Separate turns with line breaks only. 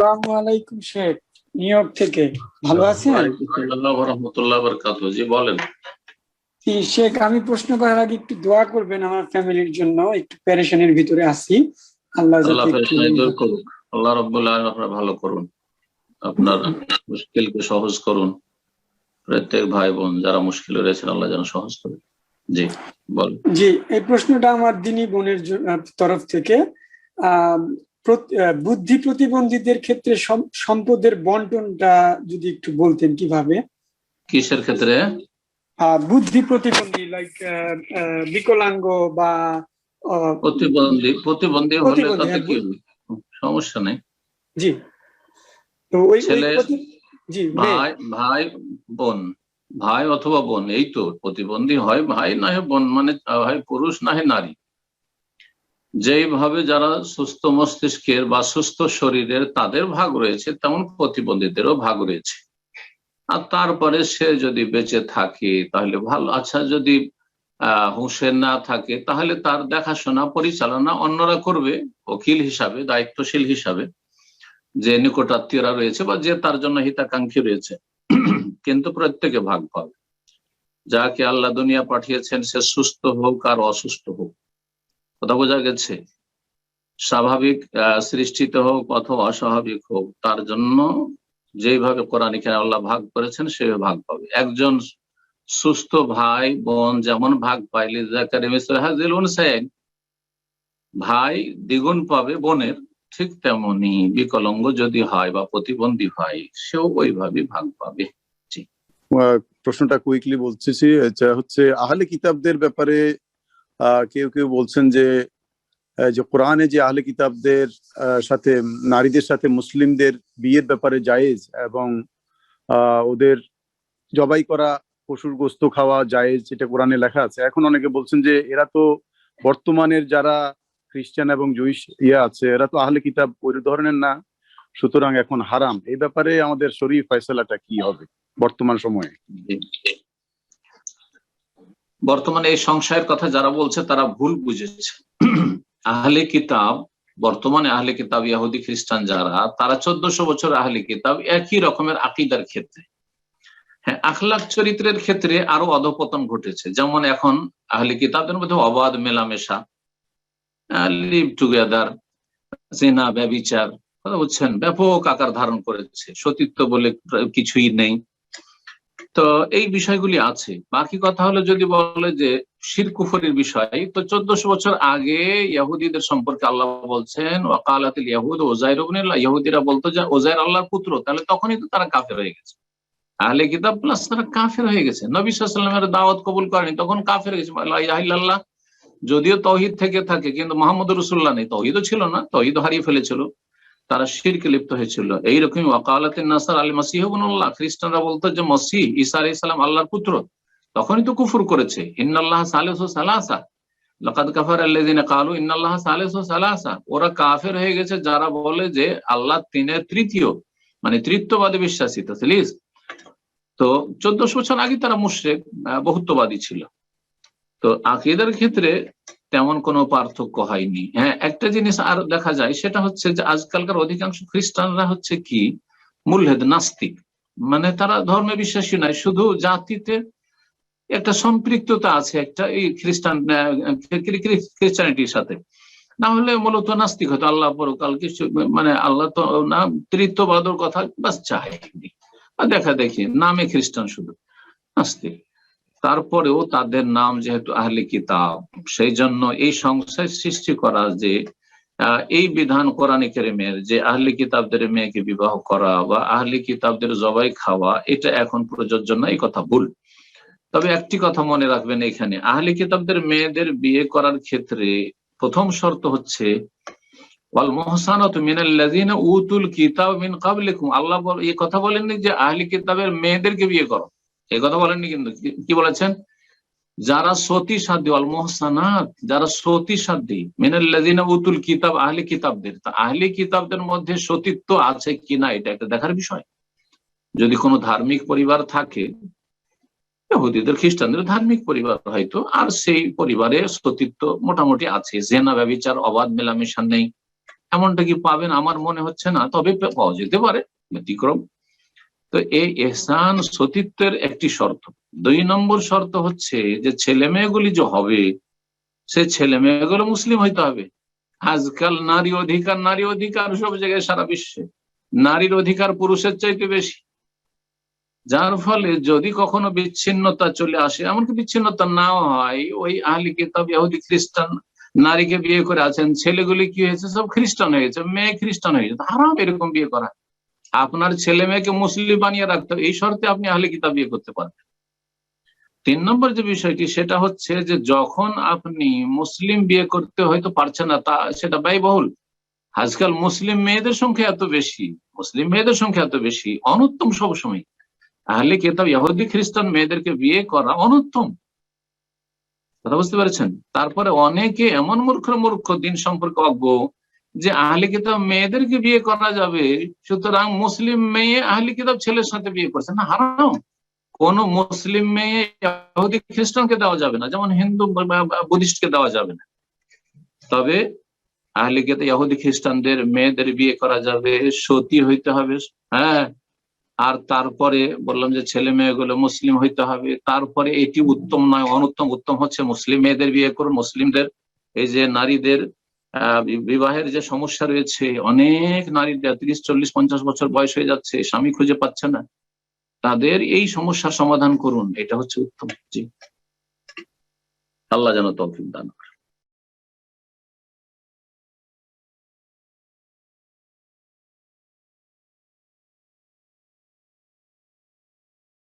আসসালামু আলাইকুম Sheikh, new York থেকে। ভালো আছেন?
জি বলেন।
শেখ, আমি প্রশ্ন করার আগে একটু দোয়া করবেন আমার ফ্যামিলির জন্য। একটু পেরেশানির ভিতরে আছি, আল্লাহ যাতে
আল্লাহ রাব্বুল আলামিন আপনার ভালো করুন, আপনার মুশকিলকে সহজ করুন। প্রত্যেক ভাই বোন যারা মুশকিলে রয়েছেন আল্লাহ যেন সহজ করুন। জি বলেন।
জি, এই প্রশ্নটা আমার দিনী বোনের তরফ থেকে। বুদ্ধি প্রতিবন্ধীদের ক্ষেত্রে সম্পদের বন্টনটা যদি একটু বলতেন কিভাবে।
কিসের ক্ষেত্রে?
বুদ্ধি প্রতিবন্ধী, লাইক বিকলাঙ্গ বা
প্রতিবন্ধী হলে তাতে কি সমস্যা নেই।
জি, তো ওই
ছেলে ভাই বোন, ভাই অথবা বোন, এই তো প্রতিবন্ধী হয় ভাই না হয় বোন, মানে হয় পুরুষ না হয় নারী। যেইভাবে যারা সুস্থ মস্তিষ্কের বা সুস্থ শরীরের তাদের ভাগ রয়েছে, তেমন প্রতিবন্ধীদেরও ভাগ রয়েছে। আর তারপরে সে যদি বেঁচে থাকে তাহলে ভালো। আচ্ছা, যদি হুঁশে না থাকে তাহলে তার দেখাশোনা পরিচালনা অন্যরা করবে, ওকিল হিসাবে, দায়িত্বশীল হিসাবে, যে নিকটাত্মীয়রা রয়েছে বা যে তার জন্য হিতাকাঙ্ক্ষী রয়েছে। কিন্তু প্রত্যেকে ভাগ পাবে। যাকে আল্লাহ দুনিয়া পাঠিয়েছেন সে সুস্থ হোক আর অসুস্থ হোক, কথা বোঝা গেছে, স্বাভাবিক সৃষ্টিতে হোক অথবা অস্বাভাবিক হোক, তার জন্য যেভাবে কোরআন কারিমে আল্লাহ ভাগ করেছেন সেভাবে ভাগ পাবে। একজন সুস্থ ভাই বোন যেমন ভাগ পাইলে ভাই দ্বিগুণ পাবে বোনের, ঠিক তেমনি বিকলাঙ্গ যদি হয় বা প্রতিবন্ধী হয় সেও ওইভাবে ভাগ পাবে।
প্রশ্নটা কুইকলি বলছি, এটা হচ্ছে আহলে কিতাবদের ব্যাপারে। কেউ কেউ বলছেন যে কোরআনে যে আহলে কিতাবদের সাথে নারীদের সাথে মুসলিমদের বিয়ের ব্যাপারে জায়েজ, এবং ওদের জবাই করা পশুর গোস্ত খাওয়া জায়েজ, এটা কোরআনে লেখা আছে। এখন অনেকে বলছেন যে এরা তো বর্তমানের যারা খ্রিস্টান এবং জুইশ আছে, এরা তো আহলে কিতাব ওই ধরনের না, সুতরাং এখন হারাম। এই ব্যাপারে আমাদের শরীর ফয়সালাটা কি হবে বর্তমান সময়ে?
বর্তমানে এই সংশয়ের কথা যারা বলছে তারা ভুল বুঝেছে। আহলে কিতাব, বর্তমানে আহলে কিতাব ইহুদি খ্রিস্টান যারা, তারা 1400 বছর আহলে কিতাব, একই রকমের আকীদার ক্ষেত্রে। হ্যাঁ, আখলাক চরিত্রের ক্ষেত্রে আরো অধপতন ঘটেছে। যেমন এখন আহলে কিতাবের মধ্যে অবাধ মেলামেশা, লিভ টুগেদার, জিনা, ব্যভিচার, কথা বুঝছেন, ব্যাপক আকার ধারণ করেছে। সতীত্ব বলে কিছুই নেই। তো এই বিষয়গুলি আছে। বাকি কথা হলো, যদি বলে যে শিরক কুফরের বিষয়, তো 1400 বছর আগে ইহুদিদের সম্পর্কে আল্লাহ বলছেন ওয়াকালাতিল ইয়াহুদ উযাইর ইবনুল্লাহ, ইহুদিরা বলতো যে উযাইর আল্লাহর পুত্র, তাহলে তখনই তো তারা কাফের হয়ে গেছে। আহলে কিতাব প্লাস তারা কাফের হয়ে গেছে। নবী সাল্লাল্লাহু আলাইহি ওয়াসাল্লামের দাওয়াত কবুল করেনি, তখন কাফের হয়ে গেছে। লা ইলাহা ইল্লাল্লাহ যদিও তাওহীদ থেকে থাকে, কিন্তু মুহাম্মদুর রাসূলুল্লাহ নেই, তাওহীদও ছিল না, তাওহীদ হারিয়ে ফেলেছিল, তারা শিরকে লিপ্ত হয়েছিল। এইরকম ওয়াকালাতিন নাসার আল মাসীহ ইবনুল্লাহ, খ্রিস্টানরা বলতো যে মসিহ ঈসা আলাইহিস সালাম আল্লাহর পুত্র, তখনই তো কুফর করেছে। ইন্নাল্লাহা সালিসু সালাসা লাকাদ কাফারা আল্লাযিনা ক্বালু ইন্নাল্লাহা সালিসু সালাসা, ওরা কাফের হয়ে গেছে যারা বলে যে আল্লাহ তিনের তৃতীয়, মানে তৃতীয়বাদী বিশ্বাসী। তাসলিস তো 1400 বছর আগে তারা মুশরিক, বহুত্ববাদী ছিল। তো আকীদার ক্ষেত্রে তেমন কোনো পার্থক্য হয়নি। হ্যাঁ, একটা জিনিস আর দেখা যায়, সেটা হচ্ছে যে আজকালকার অধিকাংশ খ্রিস্টানরা হচ্ছে কি মুলহিদ, নাস্তিক, মানে তারা ধর্মে বিশ্বাসী নয়, শুধু জাতিতে একটা সম্পৃক্ততা আছে একটা এই খ্রিস্টানিটির সাথে, না হলে মূলত নাস্তিক হতো। আল্লাহ পরকাল কিছু, মানে আল্লাহ তো না, তৃতীয়বাদের কথা বাস চায়নি, দেখা দেখি নামে খ্রিস্টান, শুধু নাস্তিক। তারপরেও তাদের নাম যেহেতু আহলে কিতাব, সেই জন্য এই সংশয় সৃষ্টি করা যে এই বিধান কোরআনে কারিমের যে আহলে কিতাবদের মেয়েকে বিবাহ করা বা আহলে কিতাবদের জবাই খাওয়া, এটা এখন প্রযোজ্য না, এই কথা ভুল। তবে একটি কথা মনে রাখবেন, এখানে আহলে কিতাবদের মেয়েদের বিয়ে করার ক্ষেত্রে প্রথম শর্ত হচ্ছে ওয়াল মুহসানাতু মিনাল্লাযিনা উতুল কিতাব মিন ক্বাবলিকুম। আল্লাহ এই কথা বলেননি যে আহলে কিতাবের মেয়েদেরকে বিয়ে করো, এই কথা বলেননি, কিন্তু কি বলেছেন? যারা সতী সাধ্য, আল মুহসানাত, যারা সতী সাধ্য, মিনাল্লাযিনা উতুল কিতাব, আহলে কিতাবদের। তা আহলে কিতাবদের মধ্যে সতীত্ব আছে কিনা এটা একটা দেখার বিষয়। যদি কোনো ধার্মিক পরিবার থাকে, ইহুদিদের খ্রিস্টানদের ধার্মিক পরিবার হয়তো, আর সেই পরিবারে সতীত্ব মোটামুটি আছে, জেনা ব্যভিচার অবাধ মেলামেশা নেই, এমনটা কি পাবেন আমার মনে হচ্ছে না, তবে পাওয়া যেতে পারে, ব্যতিক্রম। তো এই ইহসান সতীত্বের একটি শর্ত। 2 নম্বর শর্ত হচ্ছে যে ছেলে মেয়েগুলি যে হবে, সে ছেলে মেয়েগুলো মুসলিম হইতে হবে। আজকাল নারী অধিকার সব জায়গায় সারা বিশ্বে নারীর অধিকার পুরুষের চাইতে বেশি, যার ফলে যদি কখনো বিচ্ছিন্নতা চলে আসে, এমনকি বিচ্ছিন্নতা না হয়, ওই আহলি কিতাব ইহুদি খ্রিস্টান নারীকে বিয়ে করে আছেন, ছেলেগুলি কি হয়েছে, সব খ্রিস্টান হয়ে গেছে, মেয়ে খ্রিস্টান হয়ে গেছে, হারাম এরকম বিয়ে করা। আপনার ছেলে মেয়েকে মুসলিম বানিয়ে রাখতে হবে, এই শর্তে আপনি আহলি কিতাব বিয়ে করতে পারবেন। 3 নম্বর যে বিষয়টি সেটা হচ্ছে যে যখন আপনি মুসলিম বিয়ে করতে হয়তো পারছেন না, তা সেটা ব্যয়বহুল। আজকাল মুসলিম মেয়েদের সংখ্যা এত বেশি, অনুত্তম সবসময় আহলে কিতাব ইহুদি খ্রিস্টান মেয়েদেরকে বিয়ে করা অনুত্তম, কথা বুঝতে পেরেছেন। তারপরে অনেকে এমন মূর্খ দিন সম্পর্কে অজ্ঞ যে আহলে কিতাব মেয়েদেরকে বিয়ে করা যাবে, সুতরাং মুসলিম মেয়ে আহলে কিতাব ছেলের সাথে বিয়ে করছে, না, হারাম। কোন মুসলিম মেয়ে ইহুদি খ্রিস্টানকে দেওয়া যাবে না, যেমন হিন্দু বুদ্ধিস্টকে দেওয়া যাবে না। তবে আহলে কিতাব ইহুদি খ্রিস্টানদের মেয়েদের বিয়ে করা যাবে, সতী হইতে হবে, হ্যাঁ। আর তারপরে বললাম যে ছেলে মেয়েগুলো মুসলিম হইতে হবে। তারপরে এটি উত্তম নয়, অনুত্তম। উত্তম হচ্ছে মুসলিম মেয়েদের বিয়ে করুন। মুসলিমদের এই যে নারীদের বিবাহের যে সমস্যা রয়েছে, অনেক নারীদের 30, 40, 50 বছর বয়স হয়ে যাচ্ছে, স্বামী খুঁজে পাচ্ছে না, তাদের এই সমস্যার সমাধান করুন, এটা হচ্ছে উত্তম। জি, আল্লাহ যেন তৌফিক দান।